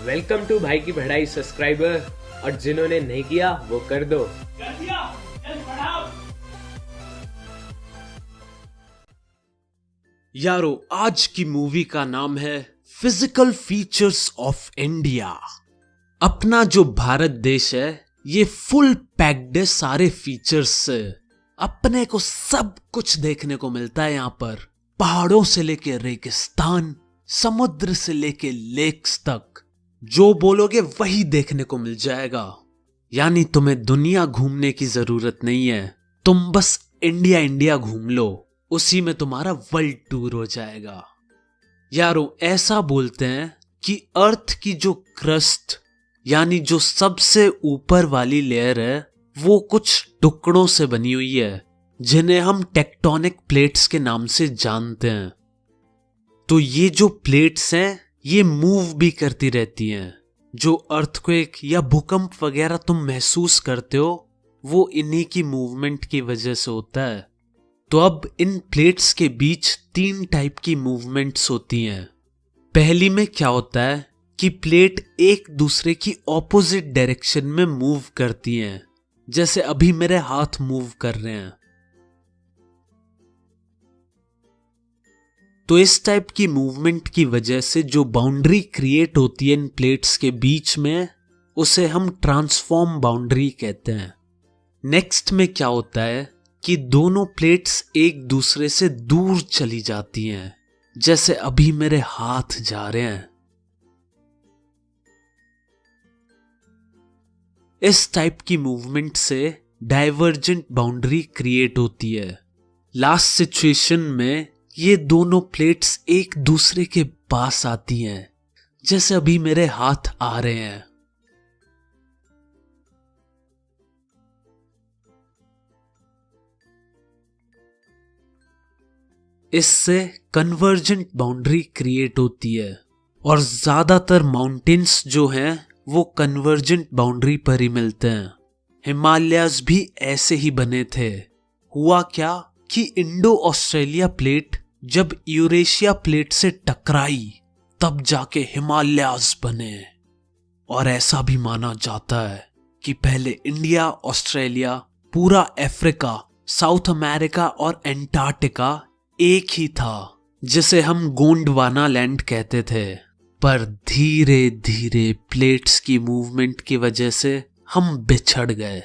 Welcome to भाई की बढ़ाई सब्सक्राइबर, और जिन्होंने नहीं किया वो कर दो। कर दिया, चल बढ़ाओ। यारो, आज की मूवी का नाम है फिजिकल फीचर्स ऑफ इंडिया। अपना जो भारत देश है ये फुल पैक्ड है सारे फीचर्स से। अपने को सब कुछ देखने को मिलता है यहाँ पर, पहाड़ों से लेके रेगिस्तान, समुद्र से लेके लेक्स तक। जो बोलोगे वही देखने को मिल जाएगा। यानी तुम्हें दुनिया घूमने की जरूरत नहीं है, तुम बस इंडिया इंडिया घूम लो, उसी में तुम्हारा वर्ल्ड टूर हो जाएगा। यारो, ऐसा बोलते हैं कि अर्थ की जो क्रस्ट यानी जो सबसे ऊपर वाली लेयर है वो कुछ टुकड़ों से बनी हुई है, जिन्हें हम टेक्टोनिक प्लेट्स के नाम से जानते हैं। तो ये जो प्लेट्स हैं ये मूव भी करती रहती हैं। जो अर्थक्वेक या भूकंप वगैरह तुम महसूस करते हो वो इन्हीं की मूवमेंट की वजह से होता है। तो अब इन प्लेट्स के बीच 3 टाइप की मूवमेंट्स होती हैं। पहली में क्या होता है कि प्लेट एक दूसरे की ऑपोजिट डायरेक्शन में मूव करती हैं, जैसे अभी मेरे हाथ मूव कर रहे हैं। तो इस टाइप की मूवमेंट की वजह से जो बाउंड्री क्रिएट होती है इन प्लेट्स के बीच में, उसे हम ट्रांसफॉर्म बाउंड्री कहते हैं। नेक्स्ट में क्या होता है कि दोनों प्लेट्स एक दूसरे से दूर चली जाती हैं, जैसे अभी मेरे हाथ जा रहे हैं। इस टाइप की मूवमेंट से डाइवर्जेंट बाउंड्री क्रिएट होती है। लास्ट सिचुएशन में ये दोनों प्लेट्स एक दूसरे के पास आती हैं, जैसे अभी मेरे हाथ आ रहे हैं। इससे कन्वर्जेंट बाउंड्री क्रिएट होती है, और ज्यादातर माउंटेन्स जो हैं वो कन्वर्जेंट बाउंड्री पर ही मिलते हैं। हिमालयाज भी ऐसे ही बने थे। हुआ क्या कि इंडो ऑस्ट्रेलिया प्लेट जब यूरेशिया प्लेट से टकराई तब जाके हिमालयाज बने। और ऐसा भी माना जाता है कि पहले इंडिया, ऑस्ट्रेलिया, पूरा अफ्रीका, साउथ अमेरिका और एंटार्क्टिका एक ही था, जिसे हम गोंडवाना लैंड कहते थे। पर धीरे धीरे प्लेट्स की मूवमेंट की वजह से हम बिछड़ गए।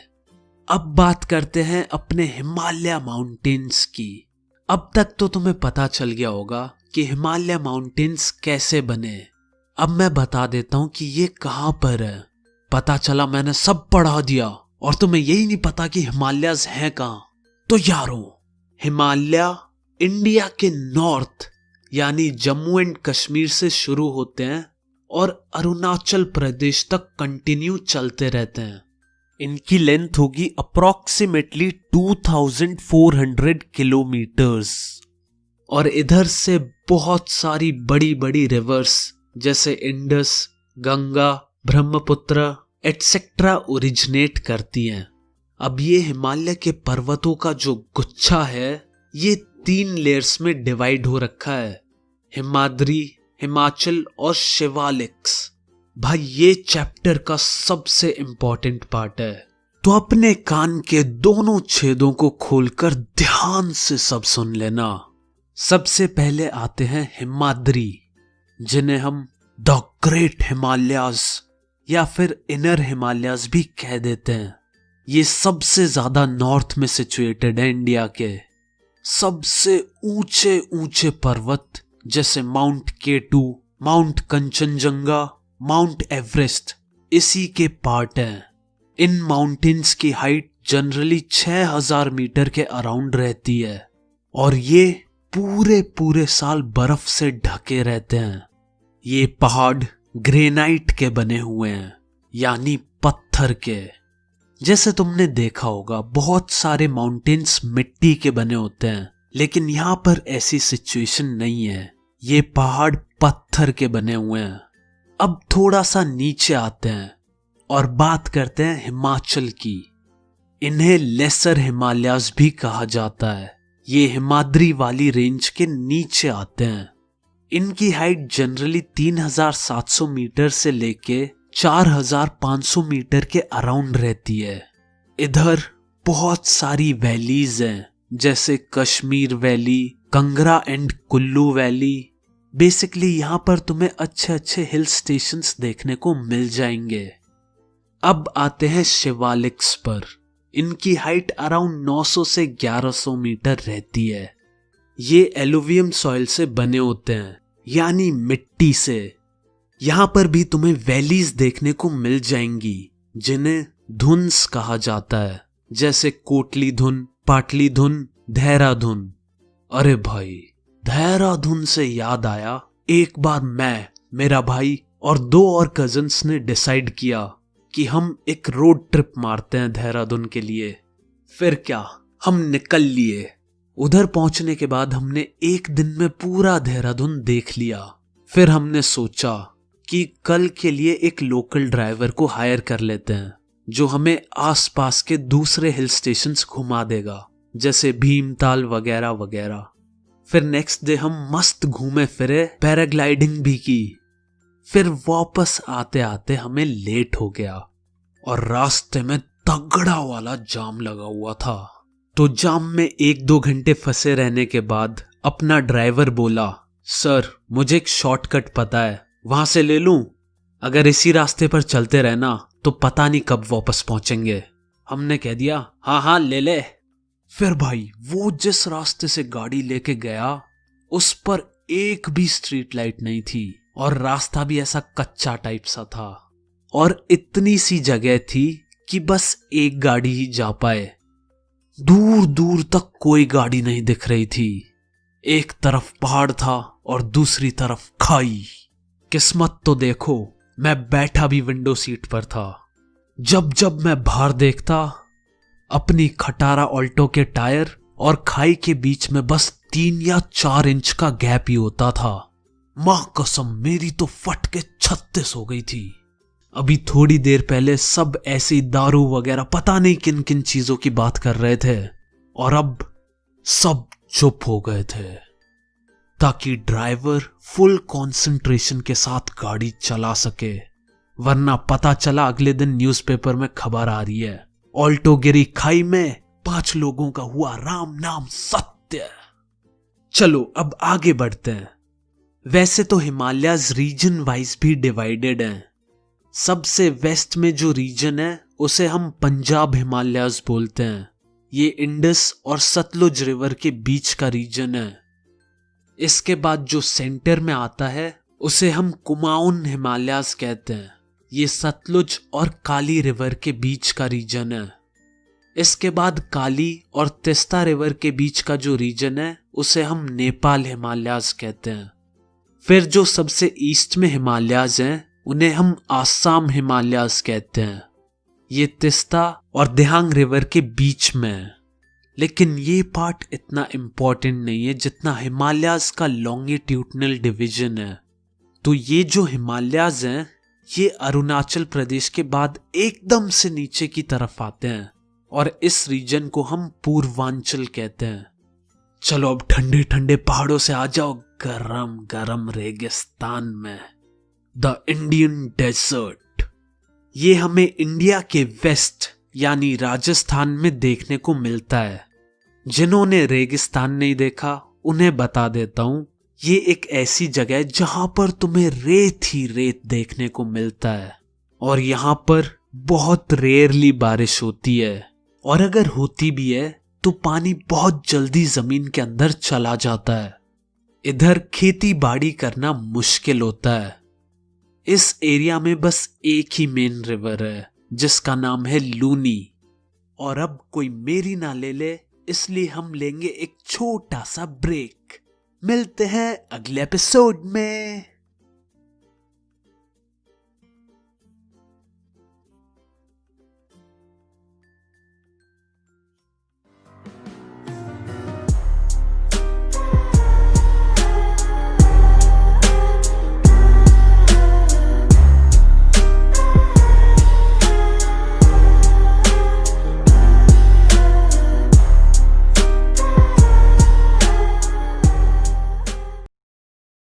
अब बात करते हैं अपने हिमालय माउंटेन्स की। अब तक तो तुम्हें पता चल गया होगा कि हिमालय माउंटेन्स कैसे बने। अब मैं बता देता हूं कि ये कहां पर है। पता चला मैंने सब पढ़ा दिया और तुम्हें यही नहीं पता कि हिमालयाज हैं कहां। तो यारों, हिमालय इंडिया के नॉर्थ यानी जम्मू एंड कश्मीर से शुरू होते हैं और अरुणाचल प्रदेश तक कंटिन्यू चलते रहते हैं। इनकी लेंथ होगी अप्रॉक्सीमेटली 2400 किलोमीटर्स। और इधर से बहुत सारी बड़ी बड़ी रिवर्स जैसे Indus, Ganga, Brahmaputra etcetera originate करती हैं। अब ये हिमालय के पर्वतों का जो गुच्छा है ये 3 लेयर्स में डिवाइड हो रखा है, हिमाद्री, हिमाचल और शिवालिक्स। भाई ये चैप्टर का सबसे इंपॉर्टेंट पार्ट है, तो अपने कान के दोनों छेदों को खोलकर ध्यान से सब सुन लेना। सबसे पहले आते हैं हिमाद्री, जिन्हें हम द ग्रेट हिमालयाज या फिर इनर हिमालयाज भी कह देते हैं। ये सबसे ज्यादा नॉर्थ में सिचुएटेड है इंडिया के। सबसे ऊंचे ऊंचे पर्वत जैसे mount K2, mount Kanchenjunga, mount Everest इसी के पार्ट हैं। इन माउंटेन्स की हाइट जनरली 6000 मीटर के अराउंड रहती है और ये पूरे साल बर्फ से ढके रहते हैं। ये पहाड़ ग्रेनाइट के बने हुए हैं, यानी पत्थर के। जैसे तुमने देखा होगा बहुत सारे माउंटेन्स मिट्टी के बने होते हैं, लेकिन यहां पर ऐसी सिचुएशन नहीं है। ये पहाड़ पत्थर के बने हुए हैं। अब थोड़ा सा नीचे आते हैं और बात करते हैं हिमाचल की। इन्हें लेसर हिमालयाज भी कहा जाता है। ये हिमाद्री वाली रेंज के नीचे आते हैं। इनकी हाइट जनरली 3700 मीटर से लेके 4500 मीटर के अराउंड रहती है। इधर बहुत सारी वैलीज हैं, जैसे Kashmir valley, Kangra and Kullu valley. Basically यहां पर तुम्हें अच्छे अच्छे हिल स्टेशंस देखने को मिल जाएंगे। अब आते हैं शिवालिक्स पर। इनकी हाइट अराउंड 900 से 1100 मीटर रहती है। ये एलुवियम सॉइल से बने होते हैं, यानी मिट्टी से। यहां पर भी तुम्हें वैलीज देखने को मिल जाएंगी जिन्हें धुंस कहा जाता है, जैसे कोटली धुन, पाटली धुन, देहरादून। अरे भाई, देहरादून से याद आया, एक बार मैं, मेरा भाई और 2 और कजिन्स ने डिसाइड किया कि हम एक रोड ट्रिप मारते हैं देहरादून के लिए। फिर क्या, हम निकल लिए। उधर पहुंचने के बाद हमने एक दिन में पूरा देहरादून देख लिया। फिर हमने सोचा कि कल के लिए एक लोकल ड्राइवर को हायर कर लेते हैं जो हमें आसपास के दूसरे हिल स्टेशंस घुमा देगा, जैसे भीमताल वगैरह वगैरह। फिर नेक्स्ट डे हम मस्त घूमे फिरे, पैराग्लाइडिंग भी की। फिर वापस आते आते हमें लेट हो गया और रास्ते में तगड़ा वाला जाम लगा हुआ था। तो जाम में 1-2 घंटे फंसे रहने के बाद अपना ड्राइवर बोला, सर मुझे एक शॉर्टकट पता है, वहां से ले लूं? अगर इसी रास्ते पर चलते रहना तो पता नहीं कब वापस पहुंचेंगे। हमने कह दिया हाँ हाँ ले ले। फिर भाई वो जिस रास्ते से गाड़ी लेके गया उस पर एक भी स्ट्रीट लाइट नहीं थी और रास्ता भी ऐसा कच्चा टाइप सा था और इतनी सी जगह थी कि बस एक गाड़ी ही जा पाए। दूर दूर तक कोई गाड़ी नहीं दिख रही थी। एक तरफ पहाड़ था और दूसरी तरफ खाई। किस्मत तो देखो, मैं बैठा भी विंडो सीट पर था। जब जब मैं बाहर देखता, अपनी खटारा ऑल्टो के टायर और खाई के बीच में बस 3 या 4 इंच का गैप ही होता था। मां कसम, मेरी तो फट के 36 हो गई थी। अभी थोड़ी देर पहले सब ऐसी दारू वगैरह पता नहीं किन किन चीजों की बात कर रहे थे और अब सब चुप हो गए थे ताकि ड्राइवर फुल कंसंट्रेशन के साथ गाड़ी चला सके। वरना पता चला अगले दिन न्यूज़पेपर में खबर आ रही है, ऑल्टो गिरी खाई में, 5 लोगों का हुआ राम नाम सत्य। चलो अब आगे बढ़ते हैं। वैसे तो हिमालयाज रीजन वाइज भी डिवाइडेड हैं। सबसे वेस्ट में जो रीजन है उसे हम पंजाब हिमालयाज बोलते हैं। ये इंडस और सतलुज रिवर के बीच का रीजन है। इसके बाद जो सेंटर में आता है उसे हम कुमाऊन हिमालयाज कहते हैं। ये सतलुज और काली रिवर के बीच का रीजन है। इसके बाद काली और तिस्ता रिवर के बीच का जो रीजन है उसे हम नेपाल हिमालयाज कहते हैं। फिर जो सबसे ईस्ट में हिमालयाज हैं उन्हें हम आसाम हिमालयाज कहते हैं। ये तिस्ता और दिहांग रिवर के बीच में है। लेकिन ये पार्ट इतना इम्पोर्टेंट नहीं है जितना हिमालयाज का लॉन्गिट्यूडनल डिवीजन है। तो ये जो हिमालयाज हैं ये अरुणाचल प्रदेश के बाद एकदम से नीचे की तरफ आते हैं और इस रीजन को हम पूर्वांचल कहते हैं। चलो अब ठंडे ठंडे पहाड़ों से आ जाओ गरम गरम रेगिस्तान में। The Indian desert. ये हमें इंडिया के वेस्ट यानी राजस्थान में देखने को मिलता है। जिन्होंने रेगिस्तान नहीं देखा उन्हें बता देता हूं, ये एक ऐसी जगह है जहां पर तुम्हें रेत ही रेत देखने को मिलता है और यहां पर बहुत रेयरली बारिश होती है और अगर होती भी है तो पानी बहुत जल्दी जमीन के अंदर चला जाता है। इधर खेती बाड़ी करना मुश्किल होता है। इस एरिया में बस एक ही मेन रिवर है जिसका नाम है लूनी। और अब कोई मेरी ना ले ले, इसलिए हम लेंगे एक छोटा सा ब्रेक। मिलते हैं अगले एपिसोड में।